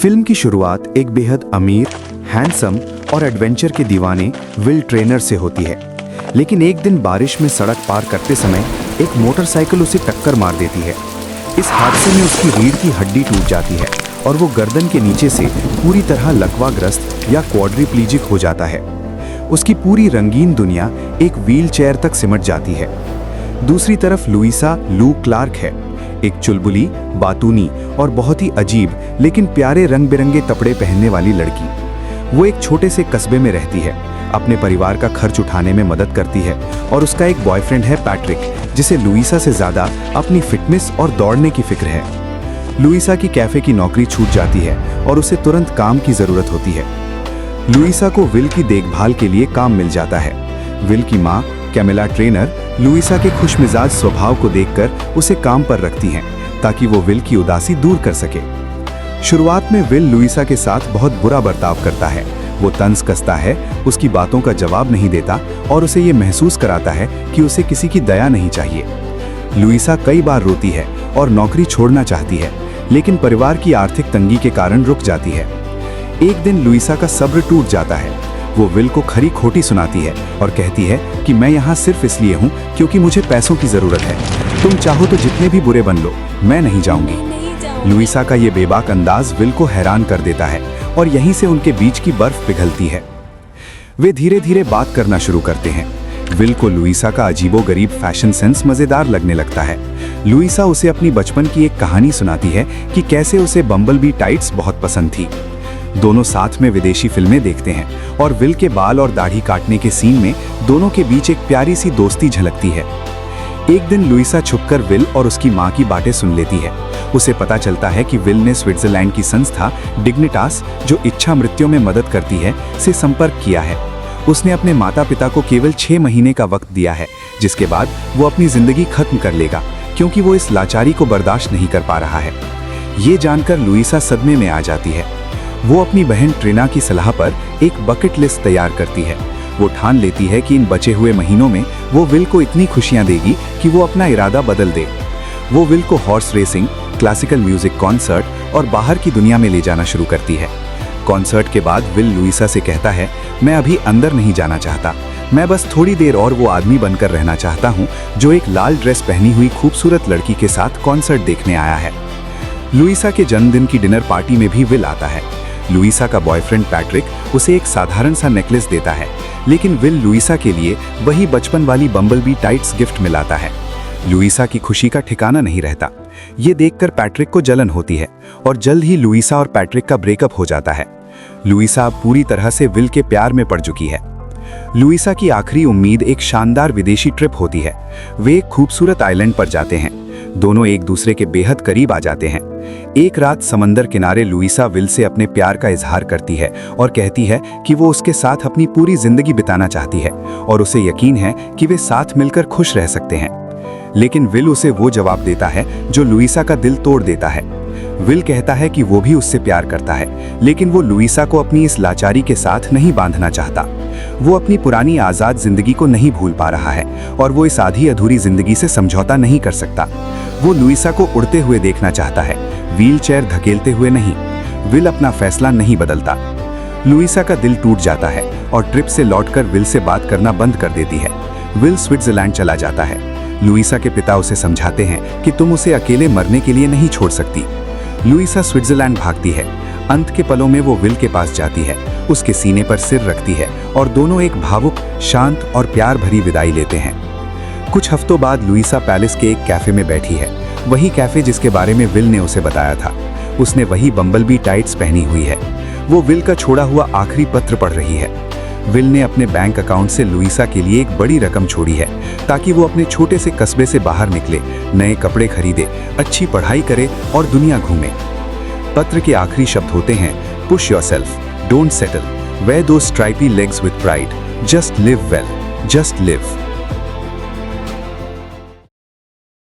Film की शुरुआत एक बेहद अमीर, हैंडसम और एडवेंचर के दीवाने विल ट्रेनर से होती है। लेकिन एक दिन बारिश में सड़क पार करते समय एक मोटरसाइकिल उसे टक्कर मार देती है। इस हादसे में उसकी रीढ़ की हड्डी टूट जाती है और वो गर्दन के नीचे से पूरी तरह लकवाग्रस्त या क्वाड्रिप्लीजिक हो जाता है। उसकी पूरी रंगीन दुनिया एक व्हीलचेयर तक सिमट जाती है। दूसरी तरफ लुइसा लू क्लार्क है, एक चुलबुली, बातूनी और बहुत ही अजीब लेकिन प्यारे रंग बिरंगे कपड़े पहनने वाली लड़की। वो एक छोटे से कस्बे में रहती है, अपने परिवार का खर्च उठाने में मदद करती है और उसका एक बॉयफ्रेंड है पैट्रिक, जिसे लुइसा से ज़्यादा अपनी फिटनेस और दौड़ने की फिक्र है। लुइसा की कैफे की नौकरी छूट जाती है और उसे तुरंत काम की ज़रूरत होती है। लुइसा को विल की देखभाल के लिए काम मिल जाता है। विल की माँ कैमिला ट्रेनर लुइसा के खुशमिजाज स्वभाव को देखकर उसे काम पर रखती हैं ताकि वो विल की उदासी दूर कर सके। शुरुआत में विल लुइसा के साथ बहुत बुरा बर्ताव करता है। वो तंज कसता है, उसकी बातों का जवाब नहीं देता और उसे ये महसूस कराता है कि उसे किसी की दया नहीं चाहिए। लुइसा कई बार रोती है और नौकरी छोड़ना चाहती है, लेकिन परिवार की आर्थिक तंगी के कारण रुक जाती है। एक दिन लुइसा का सब्र टूट जाता है। वो विल को खरी खोटी सुनाती है और कहती है कि मैं यहाँ सिर्फ इसलिए हूँ क्योंकि मुझे पैसों की ज़रूरत है। तुम चाहो तो जितने भी बुरे बन लो, मैं नहीं जाऊँगी। लुइसा का ये बेबाक अंदाज विल को हैरान कर देता है और यहीं से उनके बीच की बर्फ पिघलती है। वे धीरे धीरे बात करना शुरू करते हैं। विल को लुइसा का अजीबोगरीब फैशन सेंस मज़ेदार लगने लगता है। लुइसा उसे अपनी बचपन की एक कहानी सुनाती है कि कैसे उसे बम्बलबी टाइट्स बहुत पसंद थी। दोनों साथ में विदेशी फिल्में देखते हैं और विल के बाल और दाढ़ी काटने के सीन में दोनों के बीच एक प्यारी सी दोस्ती झलकती है। एक दिन लुइसा छुपकर विल और उसकी माँ की बातें सुन लेती है। उसे पता चलता है कि विल ने स्विट्जरलैंड की संस्था डिग्निटास, जो इच्छा मृत्यु में मदद करती है, से संपर्क किया है। उसने अपने माता पिता को केवल 6 महीने का वक्त दिया है, जिसके बाद वो अपनी जिंदगी खत्म कर लेगा क्योंकि वो इस लाचारी को बर्दाश्त नहीं कर पा रहा है। ये जानकर लुइसा सदमे में आ जाती है। वो अपनी बहन ट्रिना की सलाह पर एक बकेट लिस्ट तैयार करती है। वो ठान लेती है कि इन बचे हुए महीनों में वो विल को इतनी खुशियां देगी कि वो अपना इरादा बदल दे। वो विल को horse racing, classical music concert और बाहर की दुनिया में ले जाना शुरू करती है। कॉन्सर्ट के बाद विल लुइसा से कहता है, मैं अभी अंदर नहीं जाना चाहता, मैं बस थोड़ी देर और वो आदमी बनकर रहना चाहता हूँ जो एक लाल ड्रेस पहनी हुई खूबसूरत लड़की के साथ कॉन्सर्ट देखने आया है। लुइसा के जन्मदिन की डिनर पार्टी में भी विल आता है। लुइसा का बॉयफ्रेंड पैट्रिक उसे एक साधारण सा नेकलेस देता है, लेकिन विल लुइसा के लिए वही बचपन वाली बम्बलबी टाइट्स गिफ्ट में लाता है। लुइसा की खुशी का ठिकाना नहीं रहता। ये देखकर पैट्रिक को जलन होती है और जल्द ही लुइसा और पैट्रिक का ब्रेकअप हो जाता है। लुइसा अब पूरी तरह से विल के प्यार में पड़ चुकी है। लुइसा की आखिरी उम्मीद एक शानदार विदेशी ट्रिप होती है। वे एक खूबसूरत आइलैंड पर जाते हैं। दोनों एक दूसरे के बेहद करीब आ जाते हैं। एक रात समंदर किनारे लुइसा विल से अपने प्यार का इजहार करती है और कहती है कि वो उसके साथ अपनी पूरी जिंदगी बिताना चाहती है और उसे यकीन है कि वे साथ मिलकर खुश रह सकते हैं। लेकिन विल उसे वो जवाब देता है जो लुइसा का दिल तोड़ देता है। विल कहता है कि वो भी उससे प्यार करता है, लेकिन वो लुइसा को अपनी इस लाचारी के साथ नहीं बांधना चाहता। वो अपनी पुरानी आज़ाद जिंदगी को नहीं भूल पा रहा है और वो इस आधी अधूरी जिंदगी से समझौता नहीं कर सकता। वो लुइसा को उड़ते हुए देखना चाहता है, व्हीलचेयर धकेलते हुए नहीं। विल अपना फैसला नहीं बदलता। लुइसा का दिल टूट जाता है और ट्रिप से लौटकर विल से बात करना बंद कर देती है। विल स्विट्जरलैंड चला जाता है। लुइसा के पिता उसे समझाते हैं कि तुम उसे अकेले मरने के लिए नहीं छोड़ सकती। लुइसा स्विट्जरलैंड भागती है। अंत के पलों में वो विल के पास जाती है, उसके सीने पर सिर रखती है और दोनों एक भावुक, शांत और प्यार भरी विदाई लेते हैं। कुछ हफ्तों बाद लुइसा पैलेस के एक कैफे में बैठी है, वही कैफे जिसके बारे में विल ने उसे बताया था। उसने वही बम्बलबी टाइट्स पहनी हुई है। वो विल का छोड़ा हुआ आखिरी पत्र पढ़ रही है। विल ने अपने बैंक अकाउंट से लुइसा के लिए एक बड़ी रकम छोड़ी है ताकि वो अपने छोटे से कस्बे से बाहर निकले, नए कपड़े खरीदे, अच्छी पढ़ाई करे और दुनिया घूमे। पत्र के आखिरी शब्द होते हैं, push yourself, don't settle, wear those stripy legs with pride, just live well, just live.